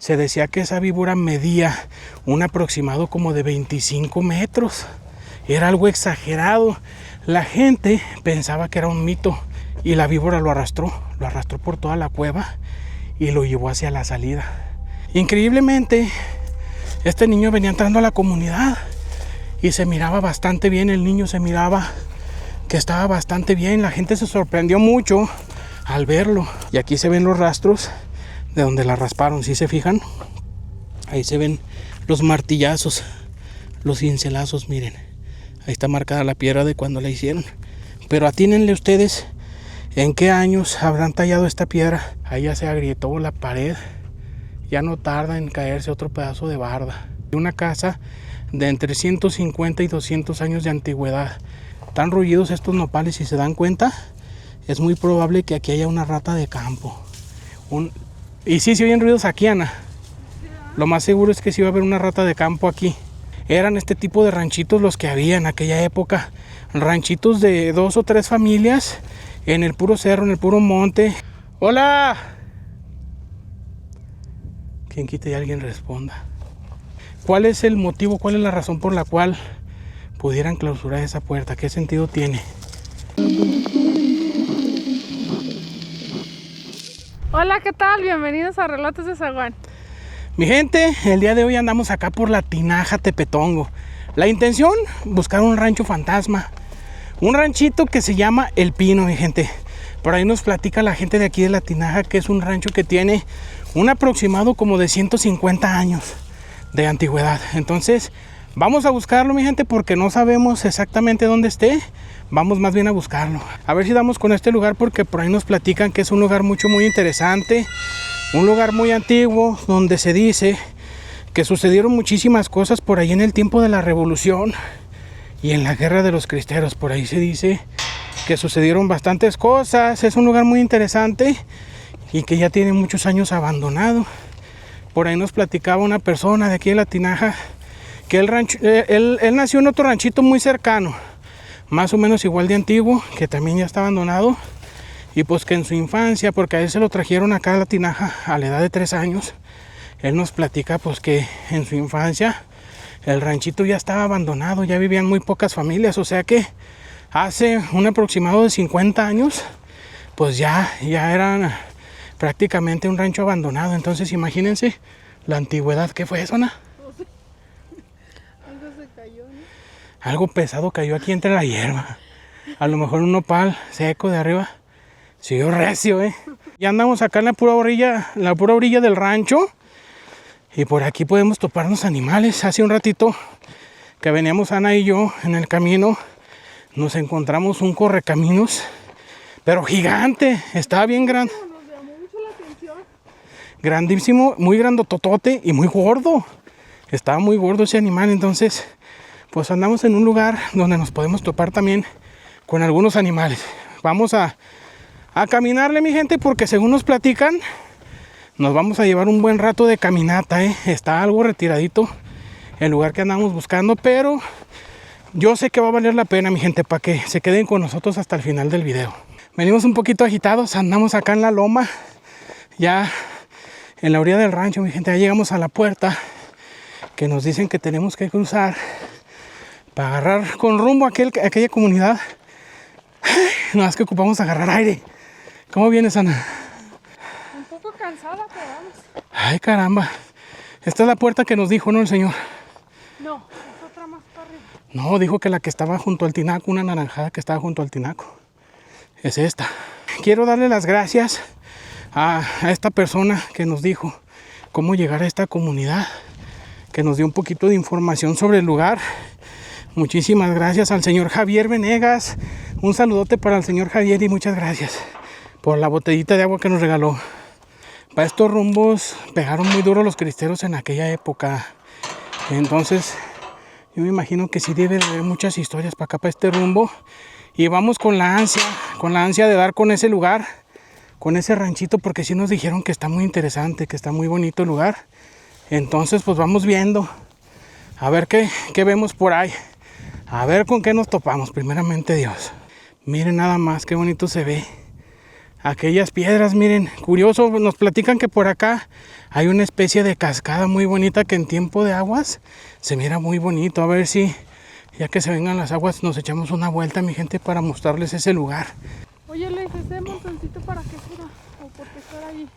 Se decía que esa víbora medía un aproximado como de 25 metros. Era algo exagerado. La gente pensaba que era un mito y la víbora lo arrastró por toda la cueva y lo llevó hacia la salida. Increíblemente, este niño venía entrando a la comunidad y se miraba bastante bien. El niño se miraba que estaba bastante bien. La gente se sorprendió mucho al verlo. Y aquí se ven los rastros de donde la rasparon. ¿Sí se fijan? Ahí se ven los martillazos, los cincelazos, miren. Ahí está marcada la piedra de cuando la hicieron. Pero atínenle ustedes en qué años habrán tallado esta piedra. Ahí ya se agrietó la pared. Ya no tarda en caerse otro pedazo de barda. Una casa de entre 150 y 200 años de antigüedad. Están ruidos estos nopales, si se dan cuenta. Es muy probable que aquí haya una rata de campo. Y sí, se oyen ruidos aquí, Ana. Lo más seguro es que sí va a haber una rata de campo aquí. Eran este tipo de ranchitos los que había en aquella época. Ranchitos de 2 o 3 familias en el puro cerro, en el puro monte. ¡Hola! Quien quite y alguien responda. ¿Cuál es el motivo, cuál es la razón por la cual pudieran clausurar esa puerta? ¿Qué sentido tiene? Hola, ¿qué tal? Bienvenidos a Relatos de Zaguán. Mi gente, el día de hoy andamos acá por la Tinaja Tepetongo. La intención, buscar un rancho fantasma. Un ranchito que se llama El Pino, mi gente. Por ahí nos platica la gente de aquí de la Tinaja que es un rancho que tiene un aproximado como de 150 años de antigüedad. Entonces, vamos a buscarlo, mi gente, porque no sabemos exactamente dónde esté. Vamos más bien a buscarlo. A ver si damos con este lugar, porque por ahí nos platican que es un lugar muy interesante. Un lugar muy antiguo, donde se dice que sucedieron muchísimas cosas por ahí en el tiempo de la Revolución y en la Guerra de los Cristeros. Por ahí se dice que sucedieron bastantes cosas. Es un lugar muy interesante y que ya tiene muchos años abandonado. Por ahí nos platicaba una persona de aquí de la Tinaja que él nació en otro ranchito muy cercano, más o menos igual de antiguo, que también ya está abandonado. Y pues que en su infancia, porque a él se lo trajeron acá a la Tinaja a la edad de 3 años, él nos platica pues que en su infancia el ranchito ya estaba abandonado, ya vivían muy pocas familias, o sea que hace un aproximado de 50 años, pues ya eran prácticamente un rancho abandonado. Entonces imagínense la antigüedad. ¿Qué fue eso, Ana? No sé. Algo se cayó, ¿no? Algo pesado cayó aquí entre la hierba. A lo mejor un nopal seco de arriba. Siguió recio, Ya andamos acá en la pura orilla del rancho. Y por aquí podemos toparnos animales. Hace un ratito que veníamos Ana y yo en el camino, nos encontramos un correcaminos, pero gigante. Estaba bien grande. Nos llamó mucho la atención. Grandísimo, muy grandototote y muy gordo. Estaba muy gordo ese animal. Entonces, pues andamos en un lugar donde nos podemos topar también con algunos animales. Vamos a caminarle, mi gente, porque según nos platican, nos vamos a llevar un buen rato de caminata, Está algo retiradito el lugar que andamos buscando, pero yo sé que va a valer la pena, mi gente, para que se queden con nosotros hasta el final del video. Venimos un poquito agitados, andamos acá en la loma, ya en la orilla del rancho, mi gente. Ya llegamos a la puerta que nos dicen que tenemos que cruzar para agarrar con rumbo a aquella comunidad. No, es que ocupamos agarrar aire. ¿Cómo vienes, Ana? Un poco cansada, pero vamos. Ay, caramba. Esta es la puerta que nos dijo, ¿no, el señor? No, es otra más para arriba. No, dijo que la que estaba junto al tinaco, una naranjada que estaba junto al tinaco. Es esta. Quiero darle las gracias a esta persona que nos dijo cómo llegar a esta comunidad, que nos dio un poquito de información sobre el lugar. Muchísimas gracias al señor Javier Venegas. Un saludote para el señor Javier y muchas gracias por la botellita de agua que nos regaló. Para estos rumbos pegaron muy duro los cristeros en aquella época. Entonces yo me imagino que sí debe de haber muchas historias para acá, para este rumbo. Y vamos con la ansia de dar con ese lugar, con ese ranchito, porque sí nos dijeron que está muy interesante, que está muy bonito el lugar. Entonces pues vamos viendo, a ver qué vemos por ahí, a ver con qué nos topamos, primeramente Dios. Miren nada más qué bonito se ve. aquellas piedras. Miren, curioso, nos platican que por acá hay una especie de cascada muy bonita que en tiempo de aguas se mira muy bonito. A ver si ya que se vengan las aguas nos echamos una vuelta, mi gente, para mostrarles ese lugar. Oye, Leif, ¿ese montoncito para qué será? ¿O por qué estar ahí?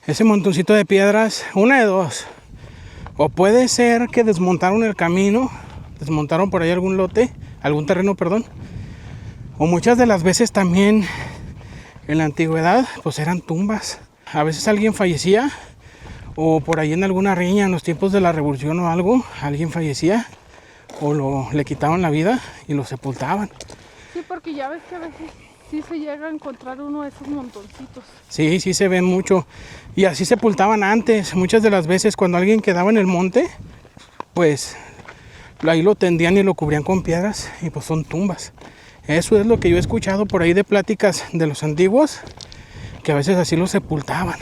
Ese montoncito de piedras, una de dos. O puede ser que desmontaron el camino, desmontaron por ahí algún lote, algún terreno, perdón. O muchas de las veces también en la antigüedad pues eran tumbas. A veces alguien fallecía o por ahí en alguna riña en los tiempos de la revolución o algo, alguien fallecía o le quitaban la vida y lo sepultaban. Sí, porque ya ves que a veces sí se llega a encontrar uno de esos montoncitos. Sí, sí se ven mucho. Y así sepultaban antes. Muchas de las veces cuando alguien quedaba en el monte, pues ahí lo tendían y lo cubrían con piedras y pues son tumbas. Eso es lo que yo he escuchado por ahí de pláticas de los antiguos, que a veces así lo sepultaban.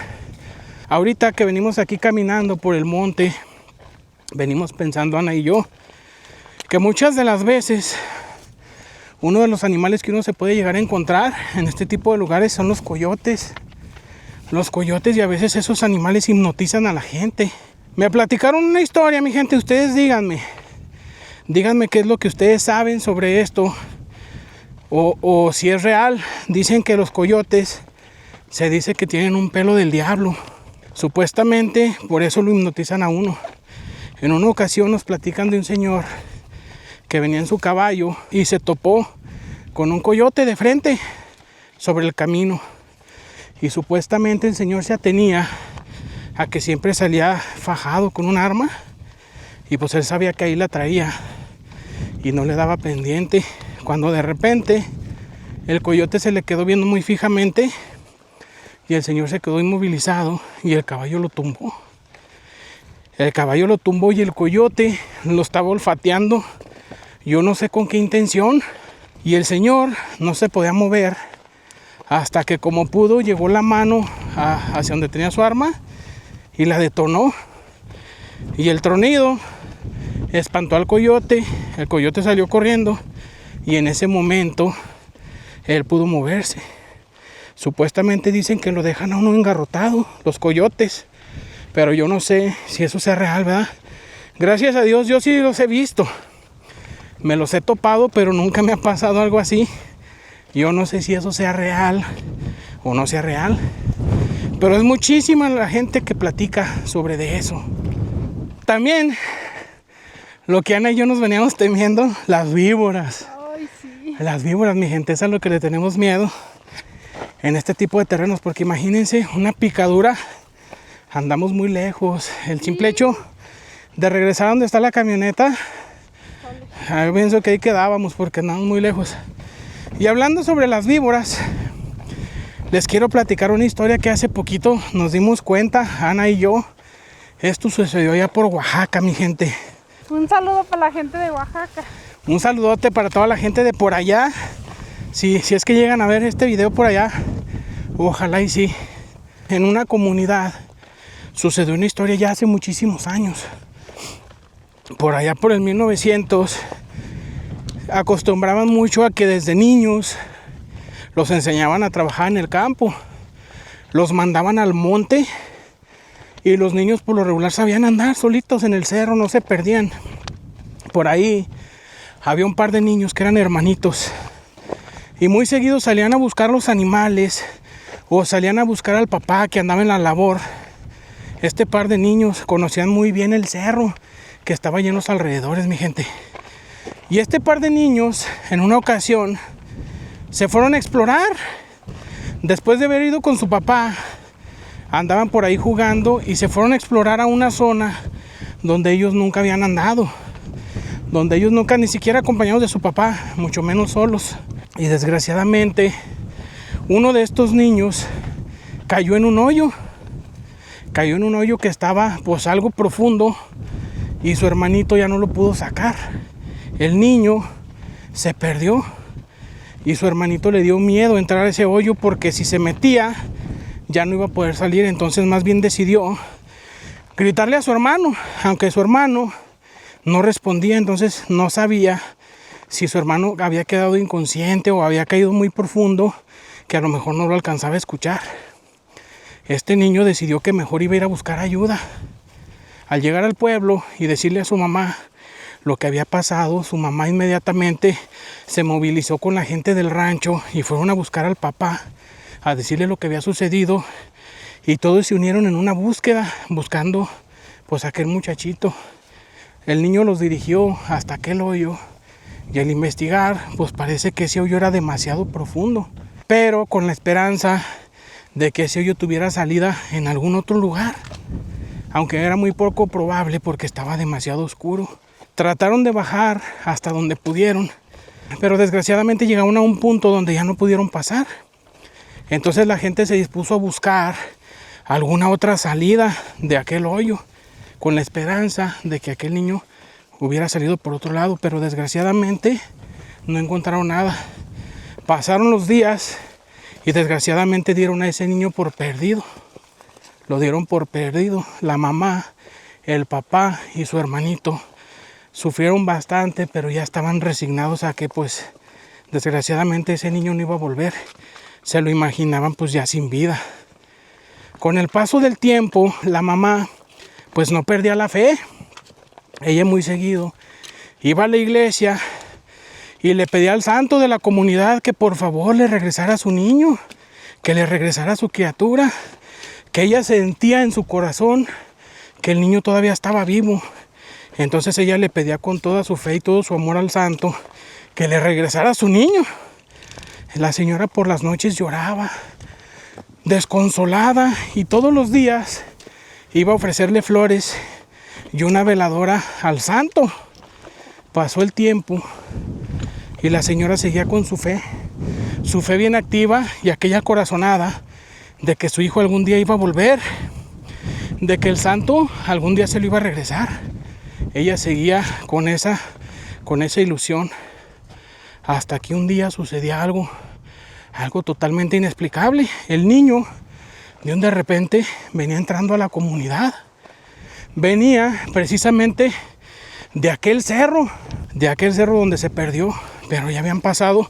Ahorita que venimos aquí caminando por el monte, venimos pensando Ana y yo, que muchas de las veces uno de los animales que uno se puede llegar a encontrar en este tipo de lugares son los coyotes. Los coyotes, y a veces esos animales hipnotizan a la gente. Me platicaron una historia, mi gente, ustedes díganme qué es lo que ustedes saben sobre esto. O si es real. Dicen que los coyotes se dice que tienen un pelo del diablo. Supuestamente por eso lo hipnotizan a uno. En una ocasión nos platican de un señor que venía en su caballo y se topó con un coyote de frente sobre el camino. Y supuestamente el señor se atenía a que siempre salía fajado con un arma. Y pues él sabía que ahí la traía y no le daba pendiente. Cuando de repente el coyote se le quedó viendo muy fijamente y el señor se quedó inmovilizado y el caballo lo tumbó. El caballo lo tumbó y el coyote lo estaba olfateando, yo no sé con qué intención, y el señor no se podía mover hasta que como pudo llegó la mano hacia donde tenía su arma y la detonó. Y el tronido espantó al coyote, el coyote salió corriendo. Y en ese momento él pudo moverse. Supuestamente dicen que lo dejan a uno engarrotado, los coyotes. Pero yo no sé si eso sea real, ¿verdad? Gracias a Dios yo sí los he visto. Me los he topado, pero nunca me ha pasado algo así. Yo no sé si eso sea real o no sea real. Pero es muchísima la gente que platica sobre de eso. También lo que Ana y yo nos veníamos temiendo, las víboras. Las víboras, mi gente, es a lo que le tenemos miedo en este tipo de terrenos, porque imagínense una picadura, andamos muy lejos. El simple hecho de regresar a donde está la camioneta, yo pienso que ahí quedábamos porque andamos muy lejos. Y hablando sobre las víboras, les quiero platicar una historia que hace poquito nos dimos cuenta, Ana y yo. Esto sucedió allá por Oaxaca, mi gente. Un saludo para la gente de Oaxaca. Un saludote para toda la gente de por allá. Si es que llegan a ver este video por allá, ojalá y sí. En una comunidad sucedió una historia ya hace muchísimos años. Por allá por el 1900 acostumbraban mucho a que desde niños los enseñaban a trabajar en el campo. Los mandaban al monte y los niños por lo regular sabían andar solitos en el cerro, no se perdían. Por ahí había un par de niños que eran hermanitos y muy seguido salían a buscar los animales o salían a buscar al papá que andaba en la labor. Este par de niños conocían muy bien el cerro que estaba lleno a los alrededores, mi gente. Y este par de niños en una ocasión se fueron a explorar. Después de haber ido con su papá, andaban por ahí jugando y se fueron a explorar a una zona donde ellos nunca habían andado, donde ellos nunca, ni siquiera acompañados de su papá, mucho menos solos. Y desgraciadamente uno de estos niños cayó en un hoyo que estaba pues algo profundo y su hermanito ya no lo pudo sacar. El niño se perdió y su hermanito le dio miedo entrar a ese hoyo porque si se metía ya no iba a poder salir. Entonces más bien decidió gritarle a su hermano, aunque su hermano no respondía. Entonces no sabía si su hermano había quedado inconsciente o había caído muy profundo, que a lo mejor no lo alcanzaba a escuchar. Este niño decidió que mejor iba a ir a buscar ayuda. Al llegar al pueblo y decirle a su mamá lo que había pasado, su mamá inmediatamente se movilizó con la gente del rancho y fueron a buscar al papá, a decirle lo que había sucedido, y todos se unieron en una búsqueda, buscando pues a aquel muchachito. El niño los dirigió hasta aquel hoyo, y al investigar pues parece que ese hoyo era demasiado profundo, pero con la esperanza de que ese hoyo tuviera salida en algún otro lugar, aunque era muy poco probable porque estaba demasiado oscuro. Trataron de bajar hasta donde pudieron, pero desgraciadamente llegaron a un punto donde ya no pudieron pasar. Entonces la gente se dispuso a buscar alguna otra salida de aquel hoyo, con la esperanza de que aquel niño hubiera salido por otro lado, pero desgraciadamente no encontraron nada. Pasaron los días y desgraciadamente dieron a ese niño por perdido. Lo dieron por perdido. La mamá, el papá y su hermanito sufrieron bastante, pero ya estaban resignados a que pues desgraciadamente ese niño no iba a volver. Se lo imaginaban pues ya sin vida. Con el paso del tiempo, la mamá pues no perdía la fe. Ella muy seguido iba a la iglesia y le pedía al santo de la comunidad que por favor le regresara a su niño, que le regresara a su criatura, que ella sentía en su corazón que el niño todavía estaba vivo. Entonces ella le pedía con toda su fe y todo su amor al santo que le regresara a su niño. La señora por las noches lloraba, desconsolada, y todos los días iba a ofrecerle flores y una veladora al santo. Pasó el tiempo y la señora seguía con su fe bien activa y aquella corazonada de que su hijo algún día iba a volver, de que el santo algún día se lo iba a regresar. Ella seguía con esa ilusión, hasta que un día sucedía algo totalmente inexplicable. El niño de repente venía entrando a la comunidad. Venía precisamente de aquel cerro donde se perdió, pero ya habían pasado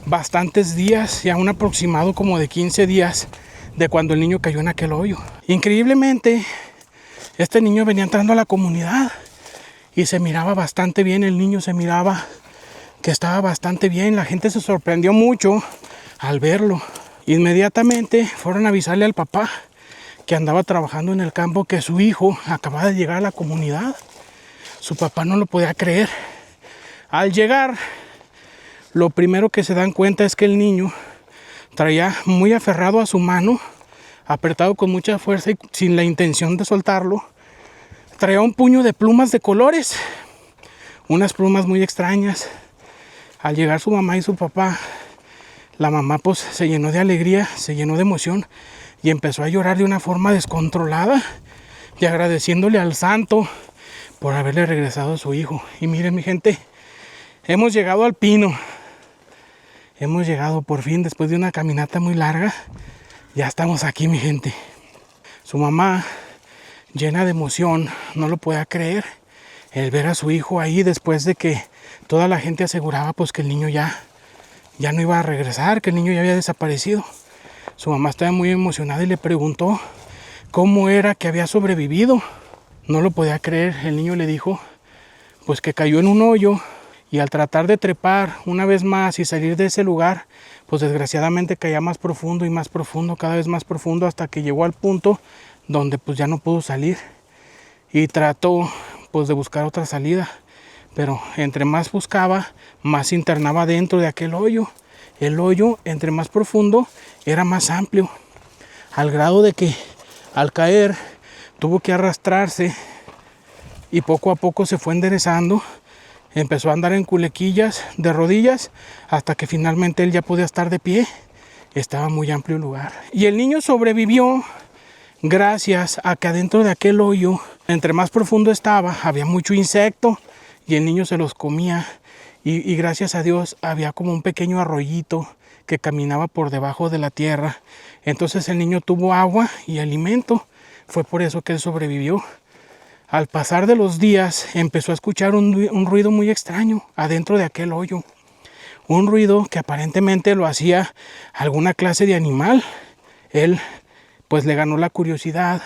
bastantes días, ya un aproximado como de 15 días de cuando el niño cayó en aquel hoyo. Increíblemente, este niño venía entrando a la comunidad y se miraba bastante bien. El niño se miraba que estaba bastante bien. La gente se sorprendió mucho al verlo. Inmediatamente fueron a avisarle al papá, que andaba trabajando en el campo, que su hijo acababa de llegar a la comunidad. Su papá no lo podía creer. Al llegar, lo primero que se dan cuenta es que el niño traía muy aferrado a su mano, apretado con mucha fuerza y sin la intención de soltarlo, traía un puño de plumas de colores, unas plumas muy extrañas. Al llegar su mamá y su papá, la mamá pues se llenó de alegría, se llenó de emoción y empezó a llorar de una forma descontrolada y agradeciéndole al santo por haberle regresado a su hijo. Y miren, mi gente, hemos llegado al pino. Hemos llegado por fin, después de una caminata muy larga. Ya estamos aquí, mi gente. Su mamá, llena de emoción, no lo podía creer el ver a su hijo ahí, después de que toda la gente aseguraba pues que el niño ya no iba a regresar, que el niño ya había desaparecido. Su mamá estaba muy emocionada y le preguntó cómo era que había sobrevivido. No lo podía creer. El niño le dijo pues que cayó en un hoyo y al tratar de trepar una vez más y salir de ese lugar, pues desgraciadamente caía más profundo y más profundo, cada vez más profundo, hasta que llegó al punto donde pues ya no pudo salir. Y trató pues de buscar otra salida, pero entre más buscaba, más se internaba dentro de aquel hoyo. El hoyo, entre más profundo, era más amplio, al grado de que al caer tuvo que arrastrarse y poco a poco se fue enderezando. Empezó a andar en culequillas, de rodillas, hasta que finalmente él ya podía estar de pie. Estaba muy amplio el lugar. Y el niño sobrevivió gracias a que adentro de aquel hoyo, entre más profundo estaba, había mucho insecto y el niño se los comía. Y gracias a Dios había como un pequeño arroyito que caminaba por debajo de la tierra. Entonces el niño tuvo agua y alimento. Fue por eso que él sobrevivió. Al pasar de los días empezó a escuchar un ruido muy extraño adentro de aquel hoyo. un ruido que aparentemente lo hacía alguna clase de animal. Él pues le ganó la curiosidad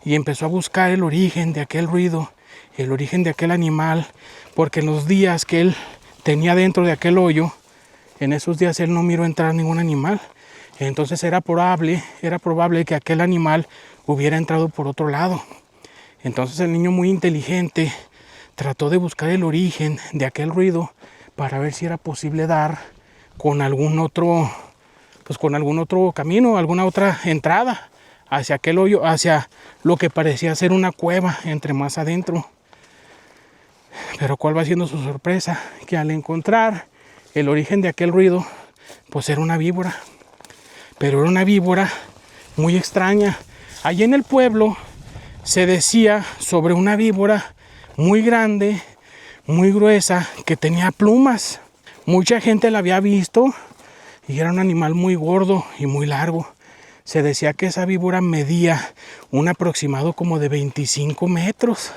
y empezó a buscar el origen de aquel ruido, el origen de aquel animal, porque en los días que él tenía dentro de aquel hoyo, en esos días él no miró entrar ningún animal. Entonces era probable que aquel animal hubiera entrado por otro lado. Entonces el niño, muy inteligente, trató de buscar el origen de aquel ruido para ver si era posible dar con algún otro camino, alguna otra entrada hacia aquel hoyo, hacia lo que parecía ser una cueva entre más adentro. Pero ¿cuál va siendo su sorpresa? Que al encontrar el origen de aquel ruido, pues era una víbora. Pero era una víbora muy extraña. Allí en el pueblo se decía sobre una víbora muy grande, muy gruesa, que tenía plumas. Mucha gente la había visto y era un animal muy gordo y muy largo. Se decía que esa víbora medía un aproximado como de 25 metros.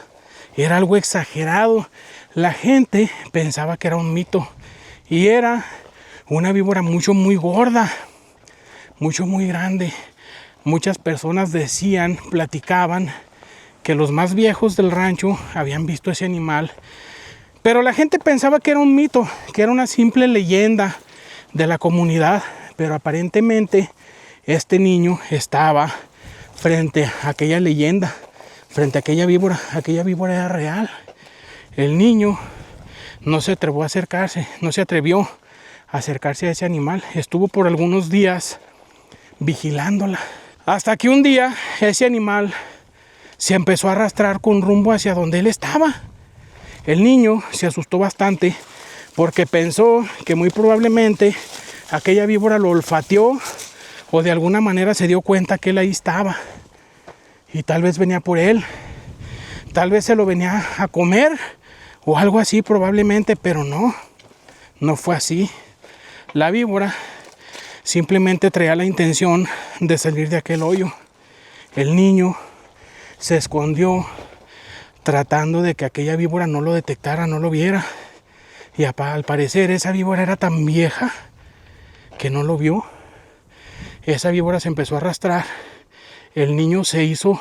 Era algo exagerado. La gente pensaba que era un mito y era una víbora muy gorda, muy grande. Muchas personas decían, platicaban, que los más viejos del rancho habían visto ese animal, pero la gente pensaba que era un mito, que era una simple leyenda de la comunidad. Pero aparentemente este niño estaba frente a aquella leyenda, frente a aquella víbora. Aquella víbora era real. El niño no se atrevió a acercarse a ese animal. Estuvo por algunos días vigilándola, hasta que un día ese animal se empezó a arrastrar con rumbo hacia donde él estaba. El niño se asustó bastante porque pensó que muy probablemente aquella víbora lo olfateó o de alguna manera se dio cuenta que él ahí estaba y tal vez venía por él, tal vez se lo venía a comer o algo así probablemente, pero no fue así. La víbora simplemente traía la intención de salir de aquel hoyo. El niño se escondió tratando de que aquella víbora no lo detectara, no lo viera. Y al parecer esa víbora era tan vieja que no lo vio. Esa víbora se empezó a arrastrar. El niño se hizo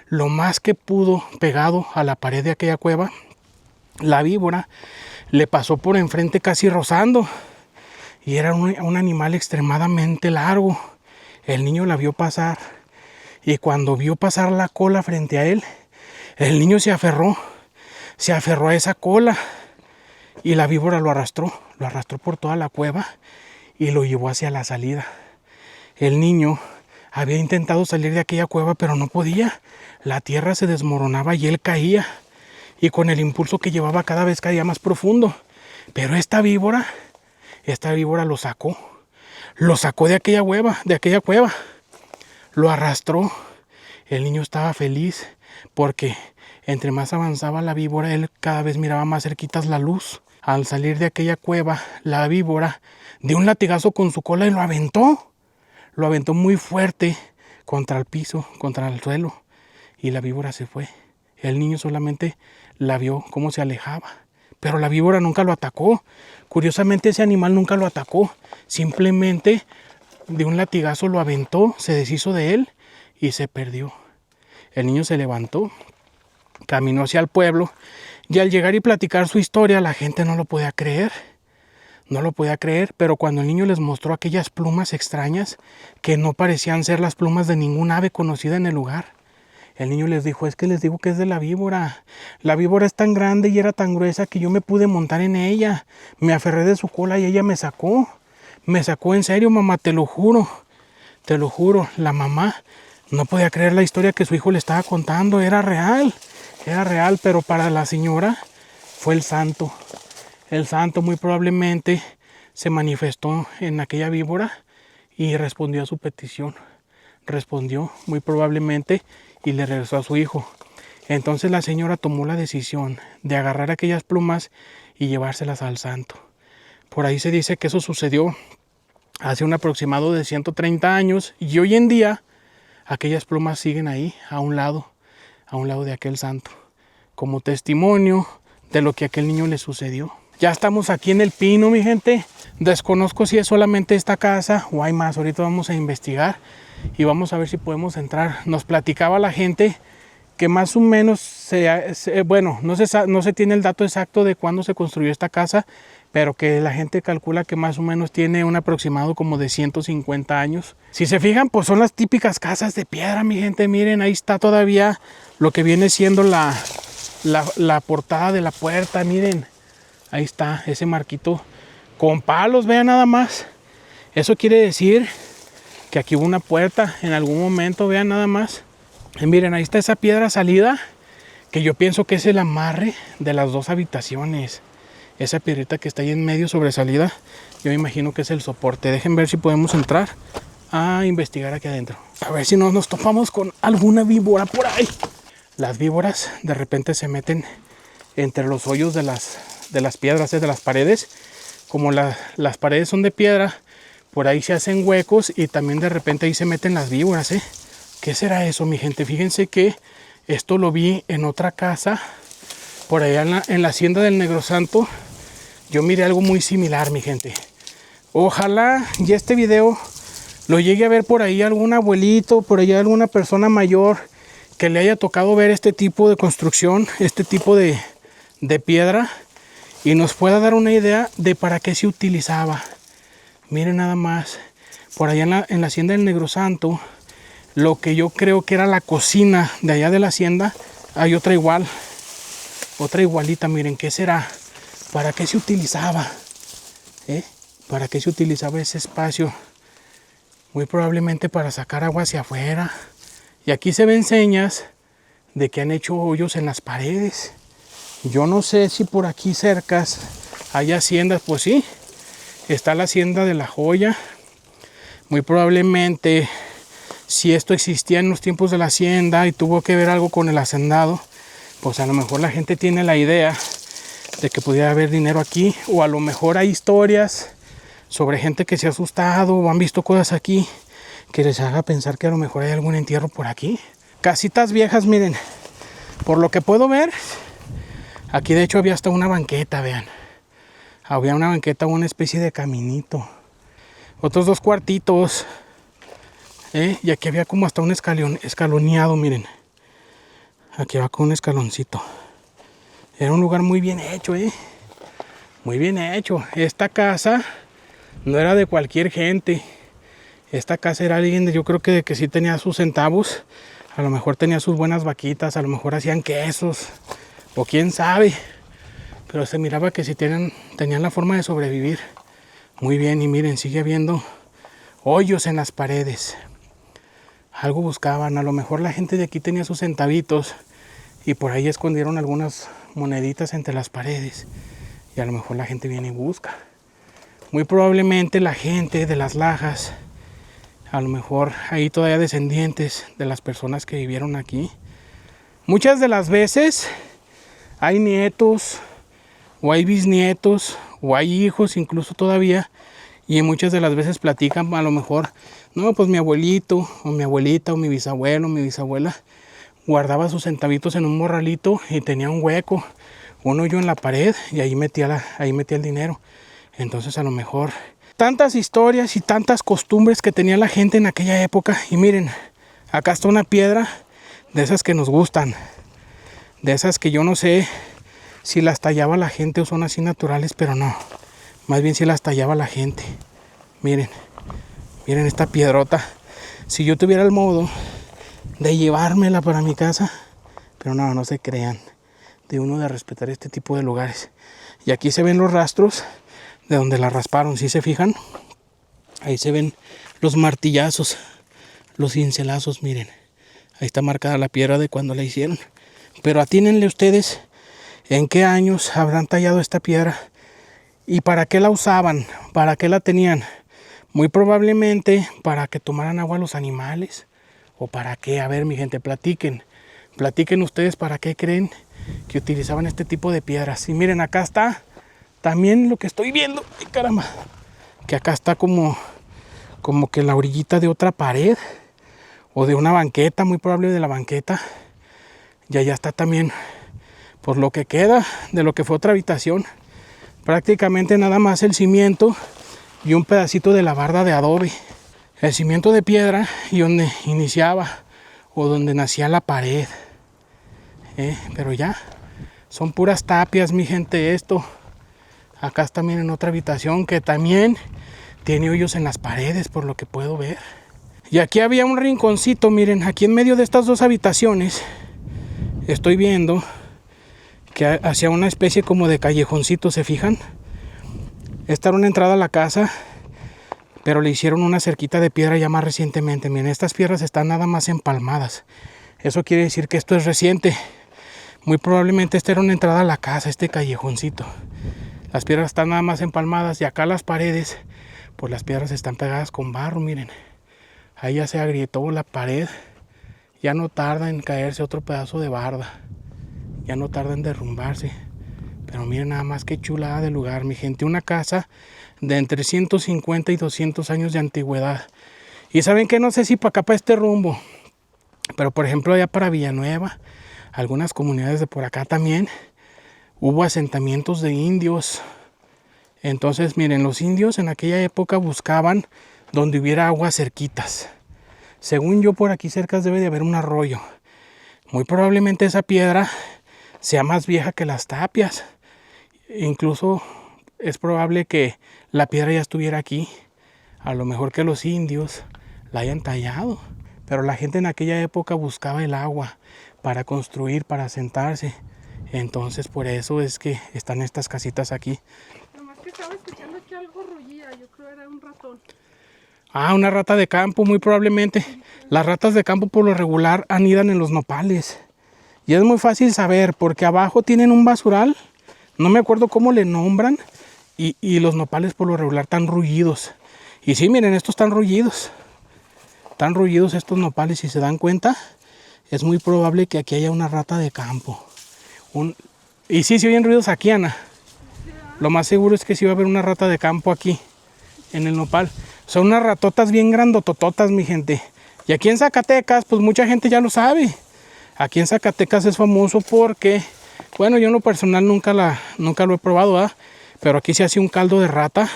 lo más que pudo pegado a la pared de aquella cueva. La víbora le pasó por enfrente casi rozando. Y era un animal extremadamente largo. El niño la vio pasar. Y cuando vio pasar la cola frente a él, el niño se aferró a esa cola. Y la víbora lo arrastró por toda la cueva y lo llevó hacia la salida. El niño había intentado salir de aquella cueva, pero no podía. La tierra se desmoronaba y él caía. Y con el impulso que llevaba cada vez caía más profundo. Pero esta víbora lo sacó de aquella cueva, lo arrastró. El niño estaba feliz porque entre más avanzaba la víbora, él cada vez miraba más cerquitas la luz. Al salir de aquella cueva, la víbora dio un latigazo con su cola y lo aventó muy fuerte contra el piso, contra el suelo, y la víbora se fue. El niño solamente la vio cómo se alejaba. Pero la víbora nunca lo atacó. Curiosamente, ese animal nunca lo atacó. Simplemente de un latigazo lo aventó, se deshizo de él y se perdió. El niño se levantó, caminó hacia el pueblo y al llegar y platicar su historia, la gente no lo podía creer. No lo podía creer, pero cuando el niño les mostró aquellas plumas extrañas que no parecían ser las plumas de ningún ave conocida en el lugar, el niño les dijo, es que les digo que es de la víbora. La víbora es tan grande y era tan gruesa que yo me pude montar en ella. Me aferré de su cola y ella me sacó. Me sacó en serio, mamá, te lo juro. Te lo juro. La mamá no podía creer la historia que su hijo le estaba contando. Era real, pero para la señora fue el santo. El santo muy probablemente se manifestó en aquella víbora y respondió a su petición. Respondió muy probablemente y le regresó a su hijo. Entonces la señora tomó la decisión de agarrar aquellas plumas y llevárselas al santo. Por ahí se dice que eso sucedió hace un aproximado de 130 años y hoy en día aquellas plumas siguen ahí a un lado de aquel santo, como testimonio de lo que a aquel niño le sucedió. Ya estamos aquí en el Pino, mi gente. Desconozco si es solamente esta casa o hay más. Ahorita vamos a investigar y vamos a ver si podemos entrar. Nos platicaba la gente que más o menos, bueno, no se tiene el dato exacto de cuándo se construyó esta casa, pero que la gente calcula que más o menos tiene un aproximado como de 150 años. Si se fijan, pues son las típicas casas de piedra, mi gente. Miren, ahí está todavía lo que viene siendo la portada de la puerta. Miren, ahí está ese marquito con palos, vean nada más. Eso quiere decir que aquí hubo una puerta en algún momento, vean nada más. Y miren, ahí está esa piedra salida, que yo pienso que es el amarre de las dos habitaciones. Esa piedrita que está ahí en medio sobresalida, yo me imagino que es el soporte. Dejen ver si podemos entrar a investigar aquí adentro. A ver si no nos topamos con alguna víbora por ahí. Las víboras de repente se meten entre los hoyos de las piedras, de las paredes. Como las paredes son de piedra, por ahí se hacen huecos y también de repente ahí se meten las víboras, ¿Qué será eso, mi gente? Fíjense que esto lo vi en otra casa, por allá en la hacienda del Negrosanto. Yo miré algo muy similar, mi gente. Ojalá y este video lo llegue a ver por ahí algún abuelito, por ahí alguna persona mayor que le haya tocado ver este tipo de construcción, este tipo de piedra, y nos pueda dar una idea de para qué se utilizaba. Miren nada más, por allá en la hacienda del Negrosanto, lo que yo creo que era la cocina de allá de la hacienda, hay otra igual, otra igualita. Miren, ¿qué será? ¿Para qué se utilizaba? ¿Para qué se utilizaba ese espacio? Muy probablemente para sacar agua hacia afuera. Y aquí se ven señas de que han hecho hoyos en las paredes. Yo no sé si por aquí cercas hay haciendas. Pues sí, está la hacienda de La Joya. Muy probablemente, si esto existía en los tiempos de la hacienda y tuvo que ver algo con el hacendado, pues a lo mejor la gente tiene la idea de que pudiera haber dinero aquí, o a lo mejor hay historias sobre gente que se ha asustado o han visto cosas aquí que les haga pensar que a lo mejor hay algún entierro por aquí. Casitas viejas, miren, por lo que puedo ver, aquí de hecho había hasta una banqueta, vean. Había una banqueta, una especie de caminito. Otros dos cuartitos. Y aquí había como hasta un escaloneado, miren. Aquí va con un escaloncito. Era un lugar muy bien hecho, muy bien hecho. Esta casa no era de cualquier gente. Esta casa era alguien, yo creo que sí tenía sus centavos. A lo mejor tenía sus buenas vaquitas, a lo mejor hacían quesos, o quién sabe. Pero se miraba que sí tenían la forma de sobrevivir. Muy bien, y miren, sigue habiendo hoyos en las paredes. Algo buscaban, a lo mejor la gente de aquí tenía sus centavitos y por ahí escondieron algunas moneditas entre las paredes y a lo mejor la gente viene y busca. Muy probablemente la gente de las lajas, a lo mejor hay todavía descendientes de las personas que vivieron aquí. Muchas de las veces hay nietos o hay bisnietos o hay hijos incluso todavía, y muchas de las veces platican a lo mejor, no, pues mi abuelito o mi abuelita o mi bisabuelo o mi bisabuela guardaba sus centavitos en un morralito y tenía un hueco, un hoyo en la pared, y ahí metía el dinero. Entonces a lo mejor tantas historias y tantas costumbres que tenía la gente en aquella época. Y miren, acá está una piedra de esas que nos gustan, de esas que yo no sé si las tallaba la gente o son así naturales, pero no, más bien si las tallaba la gente. Miren esta piedrota. Si yo tuviera el modo de llevármela para mi casa, pero no se crean, de uno de respetar este tipo de lugares. Y aquí se ven los rastros de donde la rasparon, ¿sí se fijan? Ahí se ven los martillazos, los cincelazos, miren. Ahí está marcada la piedra de cuando la hicieron. Pero atínenle ustedes en qué años habrán tallado esta piedra y para qué la usaban, para qué la tenían. Muy probablemente para que tomaran agua los animales, o para qué. A ver, mi gente, platiquen ustedes para qué creen que utilizaban este tipo de piedras. Y miren, acá está también lo que estoy viendo. ¡Ay, caramba! Que acá está como que la orillita de otra pared o de una banqueta, muy probable de la banqueta. Y allá está también, por lo que queda de lo que fue otra habitación. prácticamente nada más el cimiento y un pedacito de la barda de adobe. El cimiento de piedra y donde iniciaba o donde nacía la pared. Pero ya, son puras tapias, mi gente, esto. Acá está, miren, otra habitación que también tiene hoyos en las paredes, por lo que puedo ver. Y aquí había un rinconcito, miren, aquí en medio de estas dos habitaciones estoy viendo que hacía una especie como de callejoncito, ¿se fijan? Esta era una entrada a la casa, pero le hicieron una cerquita de piedra ya más recientemente. Miren, estas piedras están nada más empalmadas. Eso quiere decir que esto es reciente. Muy probablemente esta era una entrada a la casa, este callejoncito. Las piedras están nada más empalmadas y acá las paredes, pues las piedras están pegadas con barro, miren. Ahí ya se agrietó la pared. Ya no tarda en caerse otro pedazo de barda. Ya no tarda en derrumbarse. Pero miren nada más qué chulada de lugar, mi gente. Una casa de entre 150 y 200 años de antigüedad. Y saben que no sé si para acá, para este rumbo, pero por ejemplo allá para Villanueva, algunas comunidades de por acá también, hubo asentamientos de indios. Entonces miren, los indios en aquella época buscaban donde hubiera aguas cerquitas. Según yo, por aquí cerca debe de haber un arroyo. Muy probablemente esa piedra sea más vieja que las tapias. Incluso es probable que la piedra ya estuviera aquí. A lo mejor que los indios la hayan tallado. Pero la gente en aquella época buscaba el agua para construir, para asentarse. Entonces por eso es que están estas casitas aquí. Nomás que estaba escuchando que algo rullía, yo creo que era un ratón. Ah, una rata de campo, muy probablemente. Las ratas de campo por lo regular anidan en los nopales. Y es muy fácil saber porque abajo tienen un basural. No me acuerdo cómo le nombran. Y los nopales por lo regular están rullidos. Y sí, miren, estos están rullidos. Están rullidos estos nopales, si se dan cuenta. Es muy probable que aquí haya una rata de campo. Y sí, se oyen ruidos aquí, Ana. Lo más seguro es que sí va a haber una rata de campo aquí, en el nopal. Son unas ratotas bien grandotototas, mi gente. Y aquí en Zacatecas, pues mucha gente ya lo sabe. Aquí en Zacatecas es famoso porque, bueno, yo en lo personal nunca lo he probado, ¿verdad? Pero aquí se hace un caldo de rata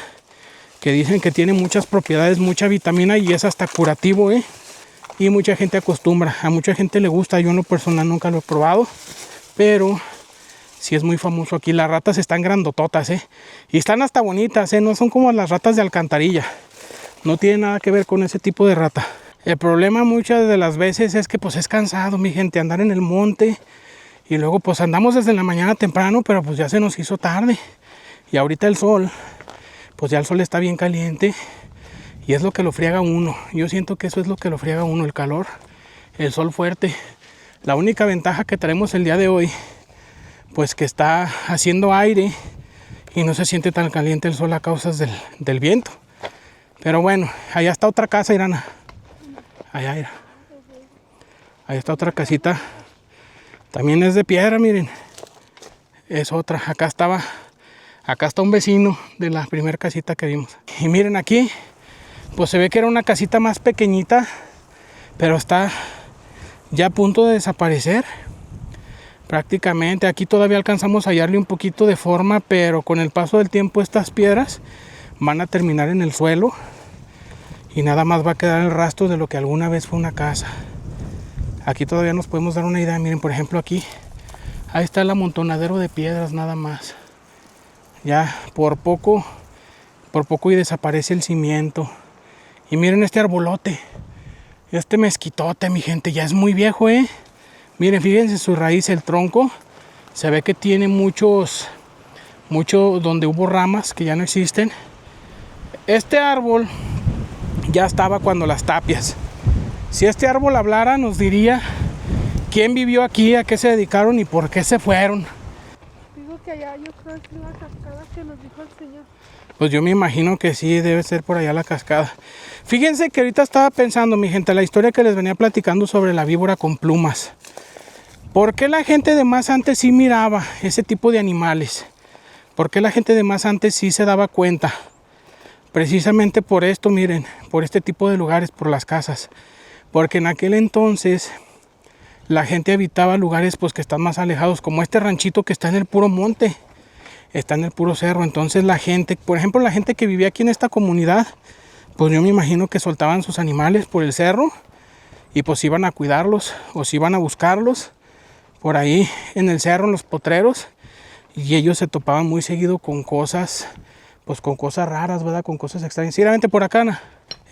que dicen que tiene muchas propiedades, mucha vitamina y es hasta curativo, Y mucha gente acostumbra, a mucha gente le gusta. Yo en lo personal nunca lo he probado, pero sí es muy famoso aquí. Las ratas están grandototas, y están hasta bonitas, no son como las ratas de alcantarilla. No tiene nada que ver con ese tipo de rata. El problema muchas de las veces es que pues es cansado, mi gente, andar en el monte. Y luego pues andamos desde la mañana temprano, pero pues ya se nos hizo tarde. Y ahorita el sol, pues ya el sol está bien caliente. Y es lo que lo friega a uno. Yo siento que eso es lo que lo friega a uno, el calor, el sol fuerte. La única ventaja que traemos el día de hoy, pues que está haciendo aire y no se siente tan caliente el sol a causa del viento. Pero bueno, allá está otra casa, Irana. Allá, mira. Ahí está otra casita. También es de piedra, miren. Es otra. Acá está un vecino de la primera casita que vimos. Y miren aquí, pues se ve que era una casita más pequeñita, pero está ya a punto de desaparecer. Prácticamente aquí todavía alcanzamos a hallarle un poquito de forma, pero con el paso del tiempo estas piedras van a terminar en el suelo y nada más va a quedar el rastro de lo que alguna vez fue una casa. Aquí todavía nos podemos dar una idea. Miren, por ejemplo, aquí ahí está el amontonadero de piedras nada más. Ya por poco y desaparece el cimiento. Y miren este arbolote, este mezquitote, mi gente, ya es muy viejo, Miren, fíjense su raíz, el tronco. Se ve que tiene mucho donde hubo ramas que ya no existen. Este árbol ya estaba cuando las tapias. Si este árbol hablara, nos diría quién vivió aquí, a qué se dedicaron y por qué se fueron. Digo que allá yo creo que es la cascada que nos dijo el Señor. Pues yo me imagino que sí, debe ser por allá la cascada. Fíjense que ahorita estaba pensando, mi gente, la historia que les venía platicando sobre la víbora con plumas. ¿Por qué la gente de más antes sí miraba ese tipo de animales? ¿Por qué la gente de más antes sí se daba cuenta? Precisamente por esto, miren, por este tipo de lugares, por las casas. Porque en aquel entonces la gente habitaba lugares pues que están más alejados, como este ranchito que está en el puro monte. está en el puro cerro. Entonces la gente, por ejemplo, la gente que vivía aquí en esta comunidad, pues yo me imagino que soltaban sus animales por el cerro y pues iban a cuidarlos o si iban a buscarlos por ahí en el cerro, en los potreros, y ellos se topaban muy seguido con cosas, pues con cosas raras, ¿verdad? Con cosas extrañas. Sí, vente por acá, Ana.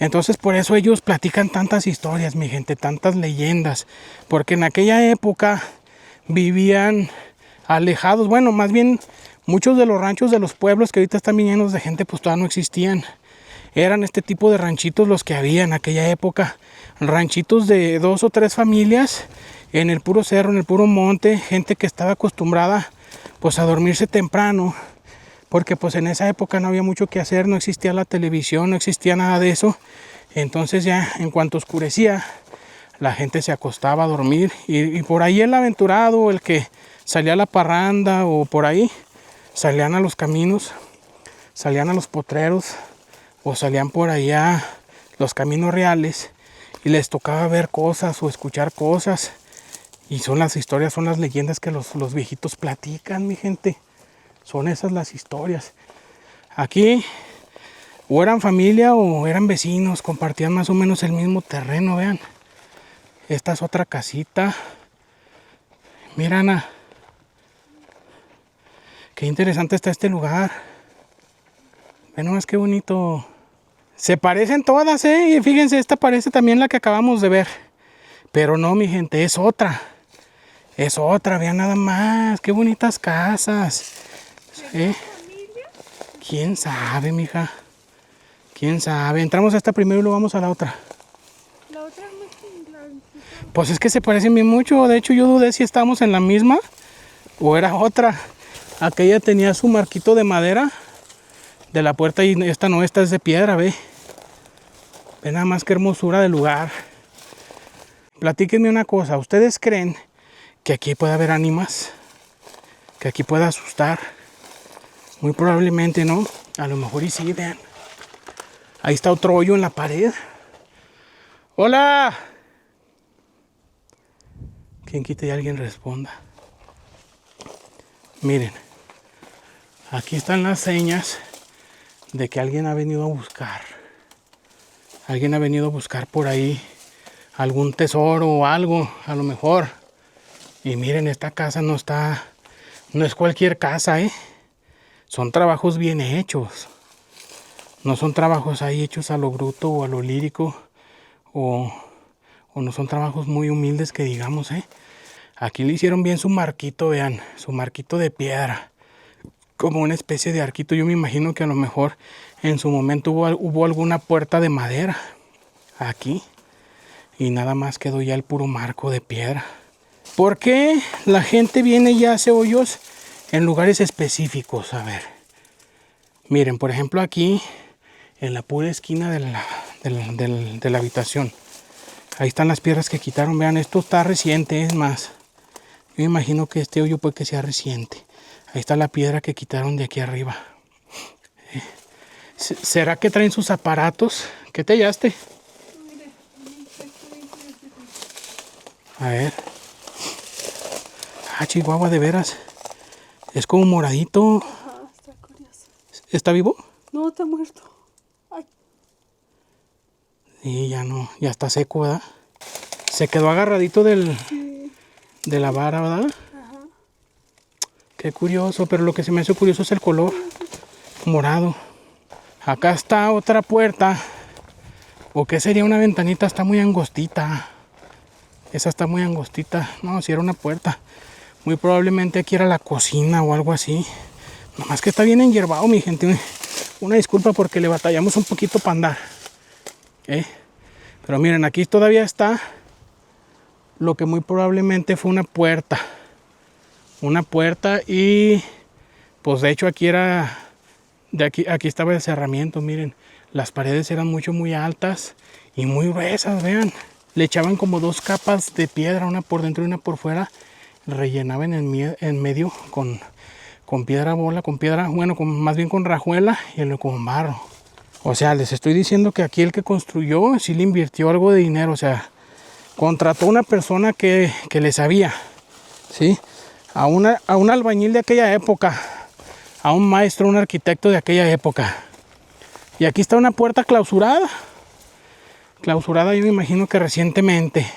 Entonces por eso ellos platican tantas historias, mi gente, tantas leyendas, porque en aquella época vivían alejados, bueno, más bien muchos de los ranchos de los pueblos que ahorita están bien llenos de gente, pues todavía no existían. Eran este tipo de ranchitos los que había en aquella época, ranchitos de 2 o 3 familias en el puro cerro, en el puro monte, gente que estaba acostumbrada pues a dormirse temprano, porque pues en esa época no había mucho que hacer, no existía la televisión, no existía nada de eso. Entonces ya en cuanto oscurecía, la gente se acostaba a dormir y por ahí el aventurado, el que salía a la parranda o por ahí, salían a los caminos, salían a los potreros o salían por allá los caminos reales y les tocaba ver cosas o escuchar cosas. Y son las historias, son las leyendas que los viejitos platican, mi gente. Son esas las historias. Aquí o eran familia o eran vecinos, compartían más o menos el mismo terreno, vean. Esta es otra casita. Mira, Ana. Qué interesante está este lugar. Ven nomás qué bonito. Se parecen todas, y fíjense, esta parece también la que acabamos de ver. Pero no, mi gente, es otra. Es otra, vean nada más. Qué bonitas casas. ¿Quién sabe, mija? ¿Quién sabe? Entramos a esta primero y luego vamos a la otra. La otra es muy similar. Pues es que se parecen bien mucho. De hecho, yo dudé si estábamos en la misma o era otra. Aquella tenía su marquito de madera de la puerta y esta no, esta es de piedra, ve. Ve nada más qué hermosura de lugar. Platíquenme una cosa. ¿Ustedes creen que aquí puede haber ánimas? ¿Que aquí pueda asustar? Muy probablemente, ¿no? A lo mejor y sí, vean. Ahí está otro hoyo en la pared. ¡Hola! ¿Quién quita y alguien responda? Miren. Aquí están las señas de que alguien ha venido a buscar. Alguien ha venido a buscar por ahí algún tesoro o algo, a lo mejor. Y miren, esta casa no es cualquier casa, Son trabajos bien hechos. No son trabajos ahí hechos a lo bruto o a lo lírico. O no son trabajos muy humildes que digamos, Aquí le hicieron bien su marquito, vean. Su marquito de piedra. Como una especie de arquito. Yo me imagino que a lo mejor en su momento hubo alguna puerta de madera. Aquí. Y nada más quedó ya el puro marco de piedra. ¿Por qué la gente viene y hace hoyos en lugares específicos? A ver. Miren, por ejemplo aquí, en la pura esquina de la habitación. Ahí están las piedras que quitaron. Vean, esto está reciente, es más. Yo imagino que este hoyo puede que sea reciente. Ahí está la piedra que quitaron de aquí arriba. ¿Será que traen sus aparatos? ¿Qué te hallaste? A ver. Ah, Chihuahua, de veras. Es como moradito. Ajá, está curioso. ¿Está vivo? No, está muerto. Ay. Sí, ya no, ya está seco, ¿verdad? Se quedó agarradito de la vara, ¿verdad? Ajá. Qué curioso, pero lo que se me hace curioso es el color morado. Acá está otra puerta. ¿O qué sería una ventanita? Está muy angostita. Esa está muy angostita. No, si era una puerta. Muy probablemente aquí era la cocina o algo así. Nomás que está bien enyerbado, mi gente. Una disculpa porque le batallamos un poquito para andar. Pero miren, aquí todavía está lo que muy probablemente fue una puerta. Una puerta y pues de hecho aquí era... Aquí estaba el cerramiento, miren. Las paredes eran muy altas y muy gruesas, vean. Le echaban como 2 capas de piedra, una por dentro y una por fuera. Rellenaban en medio con piedra bola, con piedra, bueno, más bien con rajuela y luego con barro. O sea, les estoy diciendo que aquí el que construyó sí le invirtió algo de dinero. O sea, contrató a una persona que le sabía, ¿sí? A un albañil de aquella época, a un maestro, un arquitecto de aquella época. Y aquí está una puerta clausurada. Clausurada, yo me imagino que recientemente.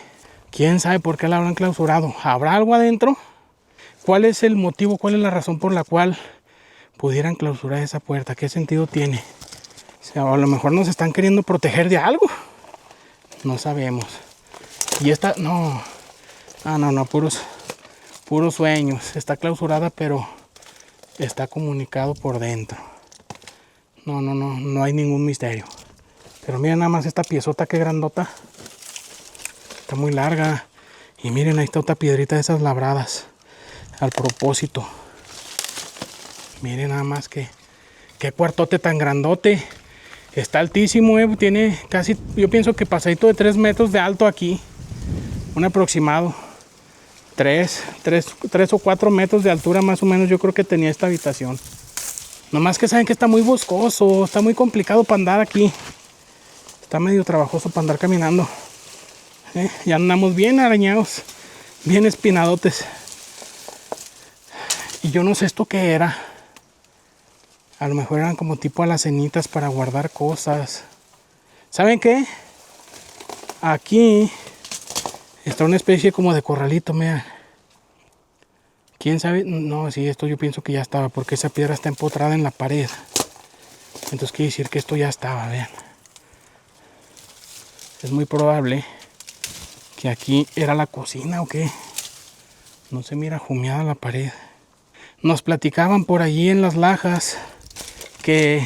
¿Quién sabe por qué la habrán clausurado? ¿Habrá algo adentro? ¿Cuál es el motivo, cuál es la razón por la cual pudieran clausurar esa puerta? ¿Qué sentido tiene? O sea, a lo mejor nos están queriendo proteger de algo. No sabemos. Y esta, no. Ah, no, puros sueños. Está clausurada, pero está comunicado por dentro. No hay ningún misterio. Pero miren nada más esta piezota, que grandota. Está muy larga. Y miren, ahí está otra piedrita de esas labradas. Al propósito. Miren nada más que qué cuartote tan grandote. Está altísimo, tiene casi, yo pienso que pasadito de 3 metros de alto aquí. Un aproximado. 3 o 4 metros de altura más o menos yo creo que tenía esta habitación. Nomás que saben que está muy boscoso, está muy complicado para andar aquí. Está medio trabajoso para andar caminando. Ya andamos bien arañados, bien espinadotes. Y yo no sé esto qué era. A lo mejor eran como tipo alacenitas para guardar cosas. ¿Saben qué? Aquí está una especie como de corralito, mira. ¿Quién sabe? No, sí, esto yo pienso que ya estaba, porque esa piedra está empotrada en la pared. Entonces quiere decir que esto ya estaba, vean. Es muy probable que aquí era la cocina o qué. No se mira jumeada la pared. Nos platicaban por allí en las lajas que,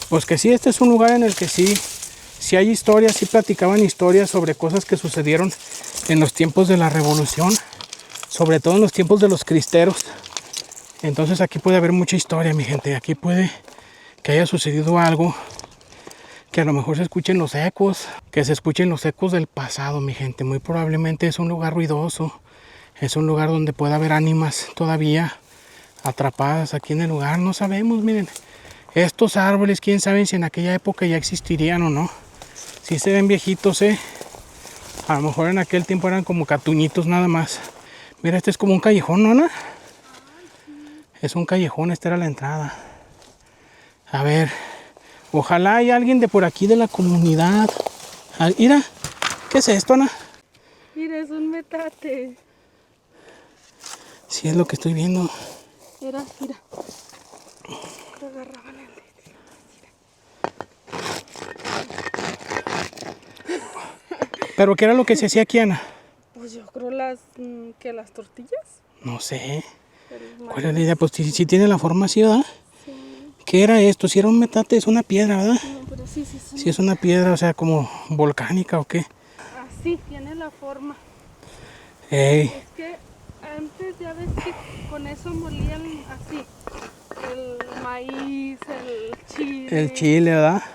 pues que sí, este es un lugar en el que sí hay historias, sí platicaban historias sobre cosas que sucedieron en los tiempos de la revolución, sobre todo en los tiempos de los cristeros. Entonces aquí puede haber mucha historia, mi gente. Aquí puede que haya sucedido algo, que a lo mejor se escuchen los ecos, del pasado, mi gente. Muy probablemente es un lugar ruidoso, es un lugar donde puede haber ánimas todavía atrapadas aquí en el lugar. No sabemos, miren, estos árboles, quién sabe si en aquella época ya existirían o no. Si se ven viejitos, a lo mejor en aquel tiempo eran como catuñitos nada más. Mira, este es como un callejón, ¿no, Ana? Es un callejón, esta era la entrada. A ver, ojalá haya alguien de por aquí de la comunidad. Mira, ¿qué es esto, Ana? Mira, es un metate. Sí, es lo que estoy viendo. Mira. Lo agarraban el dedo. ¿Pero qué era lo que se hacía aquí, Ana? Pues yo creo las tortillas. No sé. ¿Cuál es la idea? Pues si tiene la forma así, ¿verdad? Sí. ¿Qué era esto? Si era un metate, es una piedra, ¿verdad? No, pero sí. Si es una piedra, o sea, como volcánica o qué. Así tiene la forma. Ey. Es que antes ya ves que con eso molían así. El maíz, el chile. El chile, ¿verdad? Ajá.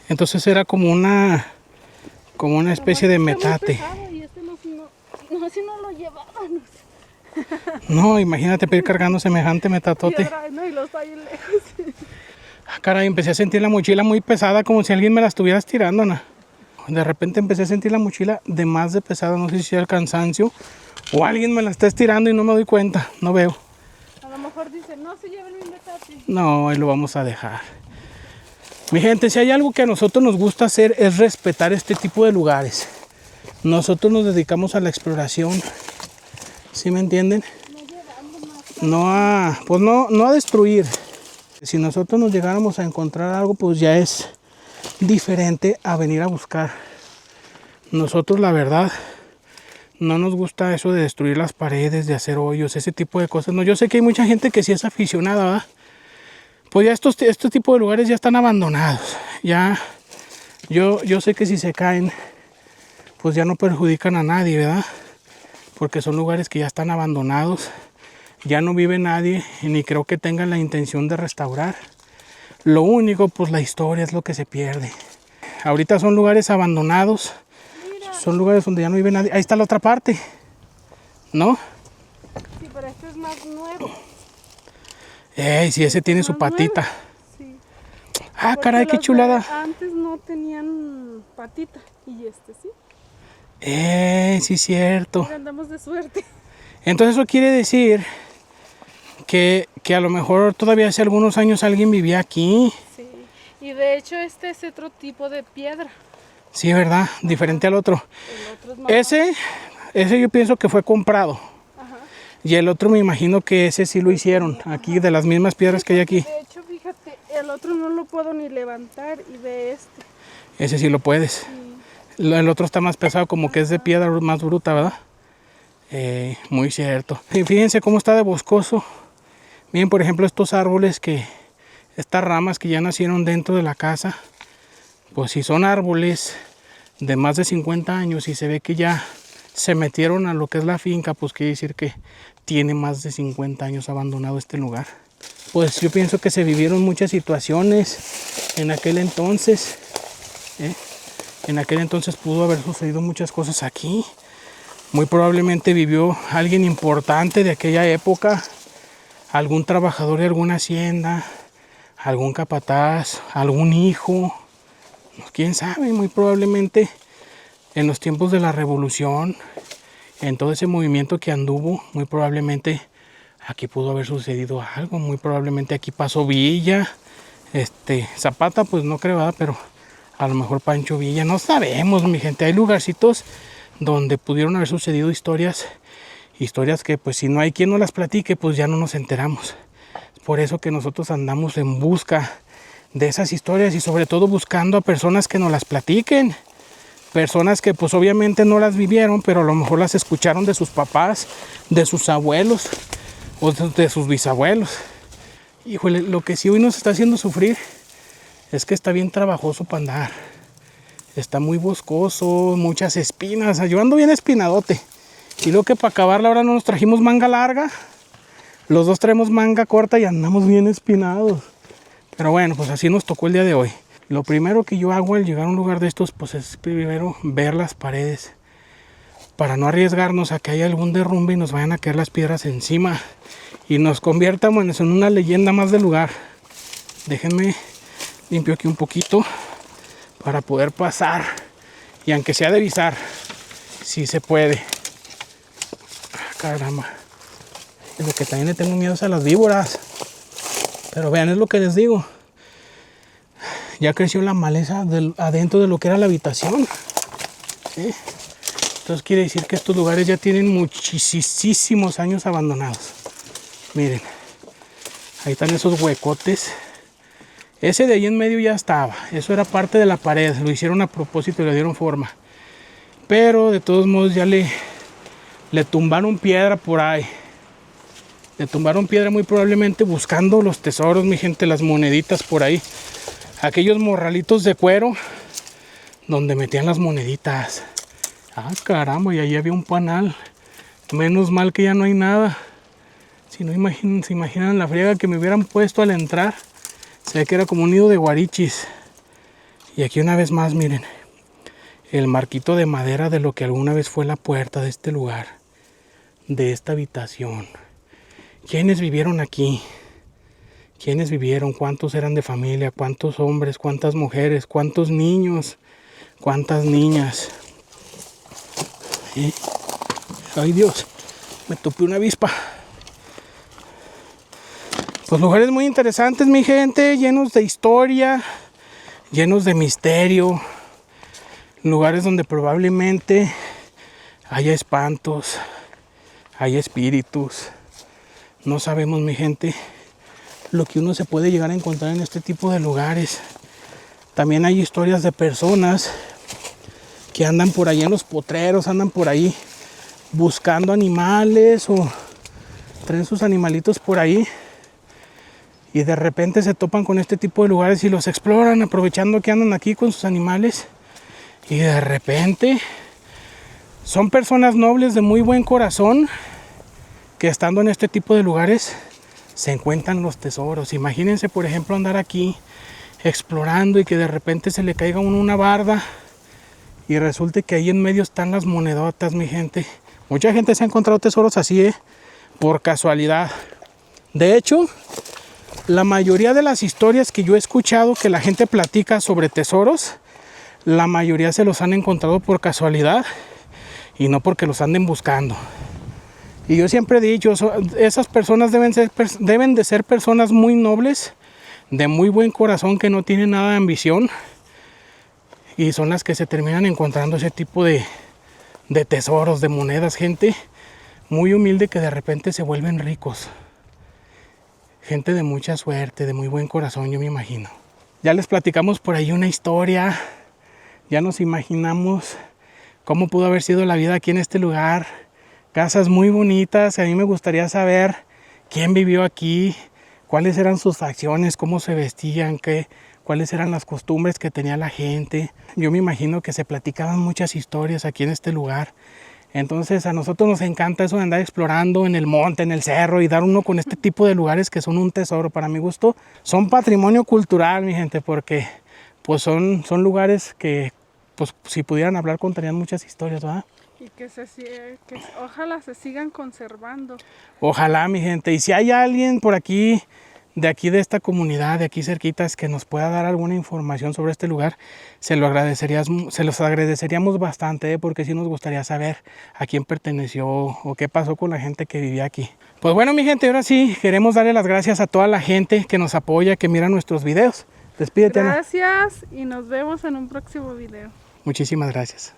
Entonces era como una especie de metate. Y este no, así no lo llevábamos. No, imagínate pedir cargando semejante metatote. Y los hay lejos. Ah, caray, empecé a sentir la mochila muy pesada, como si alguien me la estuviera estirando, Ana. De repente empecé a sentir la mochila de más de pesada, no sé si sea el cansancio o alguien me la está estirando y no me doy cuenta, no veo. A lo mejor dice, no se lleven mi metate. No, ahí lo vamos a dejar. Mi gente, si hay algo que a nosotros nos gusta hacer es respetar este tipo de lugares. Nosotros nos dedicamos a la exploración, ¿sí me entienden? No a destruir. Si nosotros nos llegáramos a encontrar algo, pues ya es diferente a venir a buscar. Nosotros, la verdad, no nos gusta eso de destruir las paredes, de hacer hoyos, ese tipo de cosas. No, yo sé que hay mucha gente que sí es aficionada, ¿verdad? Pues ya estos tipos de lugares ya están abandonados. Ya, yo sé que si se caen, pues ya no perjudican a nadie, ¿verdad? Porque son lugares que ya están abandonados. Ya no vive nadie y ni creo que tengan la intención de restaurar. Lo único, pues la historia es lo que se pierde. Ahorita son lugares abandonados. Mira. Son lugares donde ya no vive nadie. Ahí está la otra parte, ¿no? Sí, pero este es más nuevo. Sí, ese tiene su patita. Sí. Ah, porque caray, qué chulada. Antes no tenían patita y este sí. Sí, cierto. Mira, andamos de suerte. Entonces eso quiere decir que a lo mejor todavía hace algunos años alguien vivía aquí. Sí, y de hecho este es otro tipo de piedra. Sí, ¿verdad? Diferente al otro. El otro es más Ese yo pienso que fue comprado. Ajá. Y el otro me imagino que ese sí lo hicieron. Aquí, de las mismas piedras que hay aquí. De hecho, fíjate, el otro no lo puedo ni levantar y ve este. Ese sí lo puedes. El otro está más pesado, como que es de piedra más bruta, ¿verdad? Muy cierto. Y fíjense cómo está de boscoso. Miren, por ejemplo, estos árboles estas ramas que ya nacieron dentro de la casa. Pues si son árboles de más de 50 años y se ve que ya se metieron a lo que es la finca, pues quiere decir que tiene más de 50 años abandonado este lugar. Pues yo pienso que se vivieron muchas situaciones en aquel entonces. En aquel entonces pudo haber sucedido muchas cosas aquí. Muy probablemente vivió alguien importante de aquella época, algún trabajador de alguna hacienda, algún capataz, algún hijo, quién sabe, muy probablemente en los tiempos de la revolución, en todo ese movimiento que anduvo, muy probablemente aquí pudo haber sucedido algo, muy probablemente aquí pasó Villa, Zapata pues no creo, ¿verdad? Pero a lo mejor Pancho Villa, no sabemos, mi gente. Hay lugarcitos donde pudieron haber sucedido historias que pues si no hay quien nos las platique, pues ya no nos enteramos. Es por eso que nosotros andamos en busca de esas historias y sobre todo buscando a personas que nos las platiquen. Personas que pues obviamente no las vivieron, pero a lo mejor las escucharon de sus papás, de sus abuelos o de sus bisabuelos. Híjole, lo que sí hoy nos está haciendo sufrir es que está bien trabajoso para andar. Está muy boscoso, muchas espinas. Yo ando bien espinadote. Y luego que para acabarla ahora no nos trajimos manga larga. Los dos traemos manga corta y andamos bien espinados. Pero bueno, pues así nos tocó el día de hoy. Lo primero que yo hago al llegar a un lugar de estos, pues es primero ver las paredes. Para no arriesgarnos a que haya algún derrumbe y nos vayan a caer las piedras encima. Y nos conviertamos en una leyenda más del lugar. Déjenme limpio aquí un poquito para poder pasar. Y aunque sea de visar, si se puede. Caramba. Lo que también le tengo miedo es a las víboras. Pero vean, es lo que les digo. Ya creció la maleza adentro de lo que era la habitación. ¿Sí? Entonces quiere decir que estos lugares ya tienen muchísimos años abandonados. Miren. Ahí están esos huecotes. Ese de ahí en medio ya estaba. Eso era parte de la pared. Lo hicieron a propósito y le dieron forma. Pero de todos modos ya le tumbaron piedra por ahí. Le tumbaron piedra muy probablemente buscando los tesoros, mi gente, las moneditas por ahí. Aquellos morralitos de cuero donde metían las moneditas. Ah, caramba, y ahí había un panal. Menos mal que ya no hay nada. Si no se imaginan la friega que me hubieran puesto al entrar. Se ve que era como un nido de guarichis. Y aquí una vez más, miren. El marquito de madera de lo que alguna vez fue la puerta de este lugar. De esta habitación. ¿Quiénes vivieron aquí? ¿Quiénes vivieron? ¿Cuántos eran de familia? ¿Cuántos hombres? ¿Cuántas mujeres? ¿Cuántos niños? ¿Cuántas niñas? ¿Eh? Ay Dios, me topé una avispa. Pues lugares muy interesantes, mi gente, llenos de historia, llenos de misterio. Lugares donde probablemente haya espantos, haya espíritus. No sabemos, mi gente, lo que uno se puede llegar a encontrar en este tipo de lugares. También hay historias de personas que andan por ahí en los potreros, andan por ahí buscando animales o traen sus animalitos por ahí y de repente se topan con este tipo de lugares y los exploran aprovechando que andan aquí con sus animales y de repente son personas nobles de muy buen corazón que estando en este tipo de lugares se encuentran los tesoros. Imagínense, por ejemplo, andar aquí explorando y que de repente se le caiga a uno una barda y resulte que ahí en medio están las monedotas, mi gente. Mucha gente se ha encontrado tesoros así, por casualidad. De hecho, la mayoría de las historias que yo he escuchado que la gente platica sobre tesoros, la mayoría se los han encontrado por casualidad y no porque los anden buscando. Y yo siempre he dicho, esas personas deben de ser personas muy nobles, de muy buen corazón, que no tienen nada de ambición. Y son las que se terminan encontrando ese tipo de tesoros, de monedas, gente muy humilde que de repente se vuelven ricos. Gente de mucha suerte, de muy buen corazón, yo me imagino. Ya les platicamos por ahí una historia, ya nos imaginamos cómo pudo haber sido la vida aquí en este lugar. Casas muy bonitas. A mí me gustaría saber quién vivió aquí, cuáles eran sus facciones, cómo se vestían, cuáles eran las costumbres que tenía la gente. Yo me imagino que se platicaban muchas historias aquí en este lugar. Entonces a nosotros nos encanta eso de andar explorando en el monte, en el cerro, y dar uno con este tipo de lugares que son un tesoro. Para mi gusto son patrimonio cultural, mi gente, porque pues son lugares que pues si pudieran hablar contarían muchas historias, ¿verdad? Y que ojalá se sigan conservando. Ojalá, mi gente. Y si hay alguien por aquí de esta comunidad, de aquí cerquitas, que nos pueda dar alguna información sobre este lugar, se los agradeceríamos bastante, porque sí nos gustaría saber a quién perteneció o qué pasó con la gente que vivía aquí. Pues bueno, mi gente, ahora sí queremos darle las gracias a toda la gente que nos apoya, que mira nuestros videos. Despídete, Ana. Gracias y nos vemos en un próximo video. Muchísimas gracias.